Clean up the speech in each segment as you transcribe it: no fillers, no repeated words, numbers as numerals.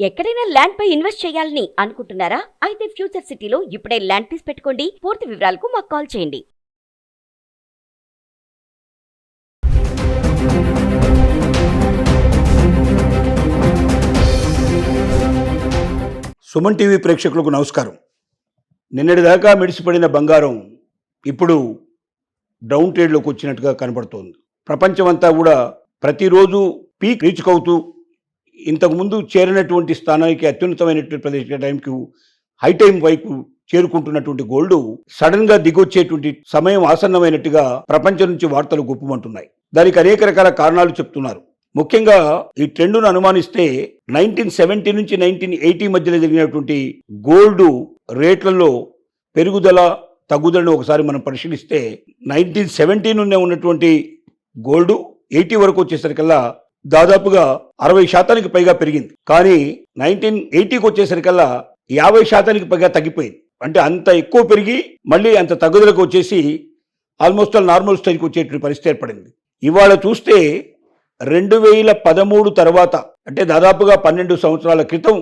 ఎక్కడైనా ల్యాండ్ పై ఇన్వెస్ట్ చేయాలని అనుకుంటున్నారా? అయితే ఫ్యూచర్ సిటీలో ఇప్పుడే ల్యాండ్ పీస్ పెట్టుకోండి. పూర్తి వివరాలకు మాకు కాల్ చేయండి. సుమన్ టీవీ ప్రేక్షకులకు నమస్కారం. నిన్నటిదాకా మిడిసిపడిన బంగారం ఇప్పుడు డౌన్ ట్రేడ్లోకి వచ్చినట్టుగా కనబడుతోంది. ప్రపంచమంతా కూడా ప్రతిరోజు పీక్ రీచ్ అవుతూ ఇంతకుముందు చేరినటువంటి స్థానానికి అత్యున్నతమైనటువంటి ప్రదేశ టైంకి హై టైం వైపు చేరుకుంటున్నటువంటి గోల్డ్ సడన్ గా దిగొచ్చేటువంటి సమయం ఆసన్నమైనట్టుగా ప్రపంచం నుంచి వార్తలు గుప్పమంటున్నాయి. దానికి అనేక రకాల కారణాలు చెప్తున్నారు. ముఖ్యంగా ఈ ట్రెండ్ను అనుమానిస్తే 1970 నుంచి 1980 మధ్యలో జరిగినటువంటి గోల్డ్ రేట్లలో పెరుగుదల తగ్గుదలను ఒకసారి మనం పరిశీలిస్తే 1970 నుండే ఉన్నటువంటి గోల్డ్ 80 వరకు వచ్చేసరికల్లా దాదాపుగా 60% పైగా పెరిగింది. కానీ 1980కి వచ్చేసరికల్లా 50% పైగా తగ్గిపోయింది. అంటే అంత ఎక్కువ పెరిగి మళ్ళీ అంత తగ్గుదలకు వచ్చేసి ఆల్మోస్ట్ నార్మల్ స్టేజ్కి వచ్చేటువంటి పరిస్థితి ఏర్పడింది. ఇవాళ చూస్తే 2013 తర్వాత అంటే దాదాపుగా 12 సంవత్సరాల క్రితం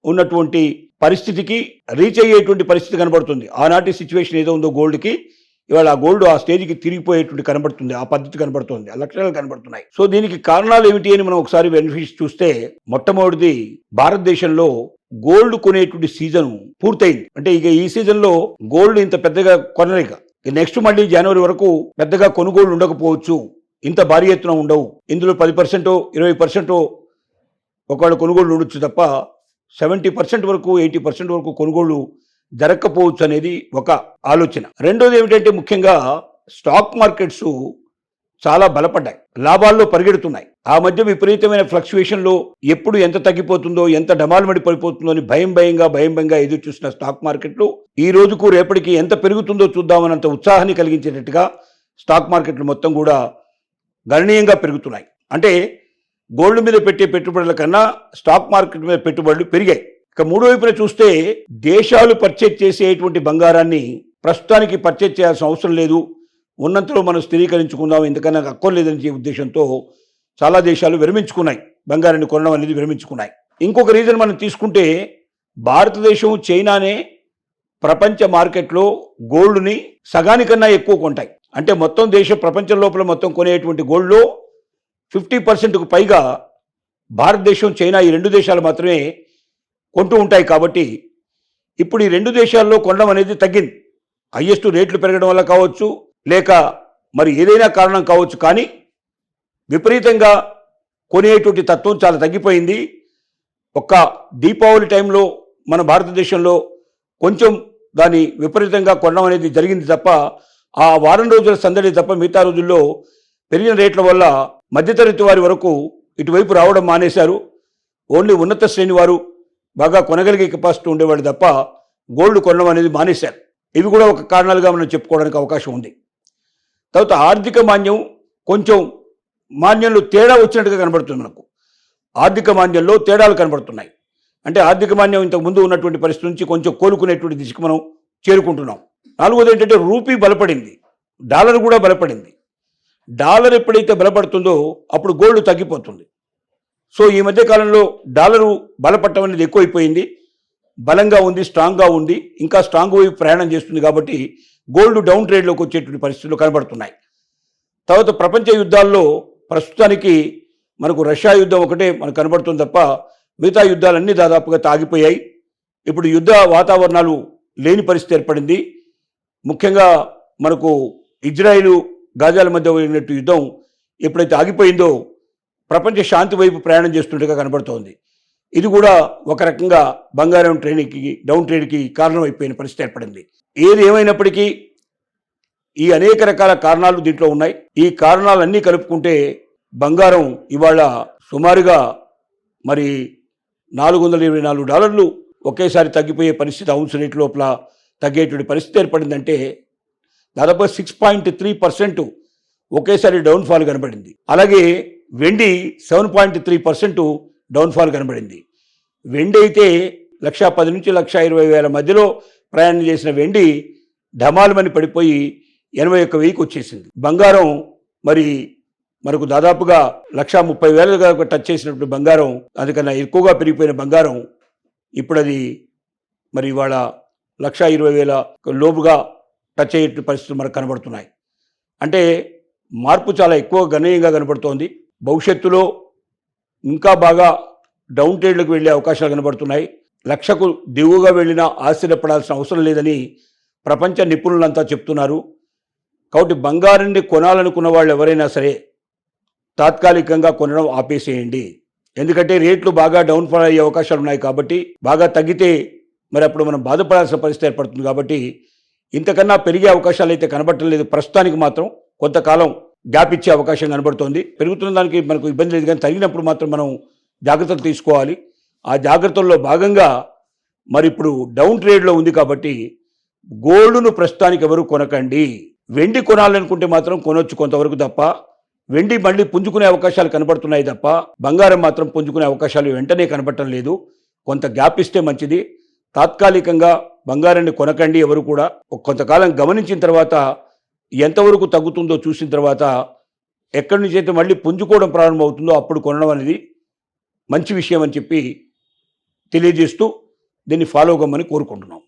ఉన్నటువంటి పరిస్థితికి రీచ్ అయ్యేటువంటి పరిస్థితి కనబడుతుంది. ఆనాటి సిచ్యువేషన్ ఏదో ఉందో గోల్డ్కి ఇవాళ ఆ గోల్డ్ ఆ స్టేజ్కి తిరిగిపోయేటువంటి కనబడుతుంది. ఆ పద్ధతి కనబడుతుంది, ఆ లక్షణాలు కనబడుతున్నాయి. సో దీనికి కారణాలు ఏమిటి అని మనం ఒకసారి బెనిఫిట్స్ చూస్తే, మొట్టమొదటిది భారతదేశంలో గోల్డ్ కొనేటువంటి సీజన్ పూర్తయింది. అంటే ఇక ఈ సీజన్లో గోల్డ్ ఇంత పెద్దగా కొనలేక నెక్స్ట్ మళ్ళీ జనవరి వరకు పెద్దగా కొనుగోళ్లు ఉండకపోవచ్చు, ఇంత భారీ ఎత్తున ఉండవు. ఇందులో 10% 20% ఒకవేళ కొనుగోళ్లు ఉండొచ్చు తప్ప 70% వరకు 80% వరకు కొనుగోళ్లు జరగకపోవచ్చు అనేది ఒక ఆలోచన. రెండోది ఏమిటంటే ముఖ్యంగా స్టాక్ మార్కెట్స్ చాలా బలపడ్డాయి, లాభాల్లో పరిగెడుతున్నాయి. ఆ మధ్య విపరీతమైన ఫ్లక్చుయేషన్లో ఎప్పుడు ఎంత తగ్గిపోతుందో, ఎంత డమాల్మడి పడిపోతుందో అని భయంగా ఎదురు చూసిన స్టాక్ మార్కెట్లు ఈ రోజుకు రేపటికి ఎంత పెరుగుతుందో చూద్దామన్నంత ఉత్సాహాన్ని కలిగించేటట్టుగా స్టాక్ మార్కెట్లు మొత్తం కూడా గణనీయంగా పెరుగుతున్నాయి. అంటే గోల్డ్ మీద పెట్టే పెట్టుబడుల కన్నా స్టాక్ మార్కెట్ మీద పెట్టుబడులు పెరిగాయి. ఇక మూడో వైపున చూస్తే దేశాలు పర్చేజ్ చేసేటువంటి బంగారాన్ని ప్రస్తుతానికి పర్చేజ్ చేయాల్సిన అవసరం లేదు, ఉన్నంతలో మనం స్థిరీకరించుకుందాం, ఎందుకన్నా అక్కర్లేదని ఉద్దేశంతో చాలా దేశాలు విరమించుకున్నాయి, బంగారాన్ని కొనడం అనేది విరమించుకున్నాయి. ఇంకొక రీజన్ మనం తీసుకుంటే భారతదేశం చైనానే ప్రపంచ మార్కెట్లో గోల్డ్ని సగానికన్నా ఎక్కువ కొంటాయి. అంటే మొత్తం దేశం ప్రపంచం లోపల మొత్తం కొనేటువంటి గోల్డ్లో 50%కు పైగా భారతదేశం చైనా ఈ రెండు దేశాలు మాత్రమే కొంటూ ఉంటాయి. కాబట్టి ఇప్పుడు ఈ రెండు దేశాల్లో కొనడం అనేది తగ్గింది. హైయెస్ట్ రేట్లు పెరగడం వల్ల కావచ్చు, లేక మరి ఏదైనా కారణం కావచ్చు, కానీ విపరీతంగా కొనేటువంటి తత్వం చాలా తగ్గిపోయింది. ఒక్క దీపావళి టైంలో మన భారతదేశంలో కొంచెం దాన్ని విపరీతంగా కొనడం అనేది జరిగింది తప్ప, ఆ వారం రోజుల సందడి తప్ప మిగతా రోజుల్లో పెరిగిన రేట్ల వల్ల మధ్యతరగతి వారి వరకు ఇటువైపు రావడం మానేశారు. ఓన్లీ ఉన్నత శ్రేణి వారు బాగా కొనగలిగే కెపాసిటీ ఉండేవాడు తప్ప గోల్డ్ కొనడం అనేది మానేశారు. ఇవి కూడా ఒక కారణాలుగా మనం చెప్పుకోవడానికి అవకాశం ఉంది. తర్వాత ఆర్థిక మాంద్యం, కొంచెం మాంద్యంలో తేడా వచ్చినట్టుగా కనబడుతుంది. మనకు ఆర్థిక మాంద్యంలో తేడాలు కనబడుతున్నాయి. అంటే ఆర్థిక మాంద్యం ఇంతకు ముందు ఉన్నటువంటి పరిస్థితి నుంచి కొంచెం కోలుకునేటువంటి దిశకు మనం చేరుకుంటున్నాం. నాలుగోది ఏంటంటే రూపీ బలపడింది, డాలర్ కూడా బలపడింది. డాలర్ ఎప్పుడైతే బలపడుతుందో అప్పుడు గోల్డ్ తగ్గిపోతుంది. సో ఈ మధ్య కాలంలో డాలరు బలపడటం అనేది ఎక్కువైపోయింది, బలంగా ఉంది, స్ట్రాంగ్గా ఉంది, ఇంకా స్ట్రాంగ్ వైపు ప్రయాణం చేస్తుంది. కాబట్టి గోల్డ్ డౌన్ ట్రేడ్లోకి వచ్చేటువంటి పరిస్థితులు కనబడుతున్నాయి. తర్వాత ప్రపంచ యుద్ధాల్లో ప్రస్తుతానికి మనకు రష్యా యుద్ధం ఒకటే మనకు కనబడుతుంది తప్ప మిగతా యుద్ధాలన్నీ దాదాపుగా తాగిపోయాయి. ఇప్పుడు యుద్ధ వాతావరణాలు లేని పరిస్థితి ఏర్పడింది. ముఖ్యంగా మనకు ఇజ్రాయిలు గాజాల మధ్య జరిగినట్టు యుద్ధం ఎప్పుడైతే ఆగిపోయిందో ప్రపంచ శాంతి వైపు ప్రయాణం చేస్తుండగా కనబడుతోంది. ఇది కూడా ఒక రకంగా బంగారం డౌన్ ట్రేడ్కి కారణమైపోయిన పరిస్థితి ఏర్పడింది. ఏది ఏమైనప్పటికీ ఈ అనేక రకాల కారణాలు దీంట్లో ఉన్నాయి. ఈ కారణాలన్నీ కలుపుకుంటే బంగారం ఇవాళ సుమారుగా మరి $424 ఒకేసారి తగ్గిపోయే పరిస్థితి, ఔన్స్ రేట్ లోపల తగ్గేటువంటి పరిస్థితి ఏర్పడిందంటే దాదాపు 6.3% ఒకేసారి డౌన్ఫాల్ కనబడింది. అలాగే వెండి 7.3% డౌన్ఫాల్ కనబడింది. వెండి అయితే 1,10,000 నుంచి 1,20,000 మధ్యలో ప్రయాణం చేసిన వెండి ఢమాలమని పడిపోయి 81,000కి వచ్చేసింది. బంగారం మరి మనకు దాదాపుగా 1,30,000 టచ్ చేసినటువంటి బంగారం, అందుకన్నా ఎక్కువగా పెరిగిపోయిన బంగారం ఇప్పుడు అది మరి ఇవాళ 1,20,000 లోపుగా టచ్ అయ్యే పరిస్థితులు మనకు కనబడుతున్నాయి. అంటే మార్పు చాలా ఎక్కువ గణనీయంగా కనబడుతోంది. భవిష్యత్తులో ఇంకా బాగా డౌన్ ట్రేడ్లకు వెళ్ళే అవకాశాలు కనబడుతున్నాయి. 1,00,000కు దిగువగా వెళ్ళినా ఆశ్చర్యపడాల్సిన అవసరం లేదని ప్రపంచ నిపుణులంతా చెప్తున్నారు. కాబట్టి బంగారాన్ని కొనాలనుకున్న వాళ్ళు ఎవరైనా సరే తాత్కాలికంగా కొనడం ఆపేసేయండి. ఎందుకంటే రేట్లు బాగా డౌన్ఫాల్ అయ్యే అవకాశాలు ఉన్నాయి. కాబట్టి బాగా తగ్గితే మరి అప్పుడు మనం బాధపడాల్సిన పరిస్థితి ఏర్పడుతుంది. కాబట్టి ఇంతకన్నా పెరిగే అవకాశాలు అయితే కనబడటం లేదు. ప్రస్తుతానికి మాత్రం కొంతకాలం గ్యాప్ ఇచ్చే అవకాశం కనబడుతోంది. పెరుగుతున్న దానికి మనకు ఇబ్బంది లేదు, కానీ తగినప్పుడు మాత్రం మనం జాగ్రత్తలు తీసుకోవాలి. ఆ జాగ్రత్తల్లో భాగంగా మరి ఇప్పుడు డౌన్ ట్రేడ్లో ఉంది కాబట్టి గోల్డ్ను ప్రస్తుతానికి ఎవరు కొనకండి. వెండి కొనాలనుకుంటే మాత్రం కొనొచ్చు కొంతవరకు తప్ప, వెండి మళ్ళీ పుంజుకునే అవకాశాలు కనబడుతున్నాయి తప్ప బంగారం మాత్రం పుంజుకునే అవకాశాలు వెంటనే కనబడటం లేదు. కొంత గ్యాప్ ఇస్తే మంచిది. తాత్కాలికంగా బంగారాన్ని కొనకండి ఎవరు కూడా. కొంతకాలం గమనించిన తర్వాత ఎంతవరకు తగ్గుతుందో చూసిన తర్వాత ఎక్కడి నుంచి అయితే మళ్ళీ పుంజుకోవడం ప్రారంభమవుతుందో అప్పుడు కొనడం అనేది మంచి విషయం అని చెప్పి తెలియజేస్తూ దీన్ని ఫాలో కమ్మని కోరుకుంటున్నాం.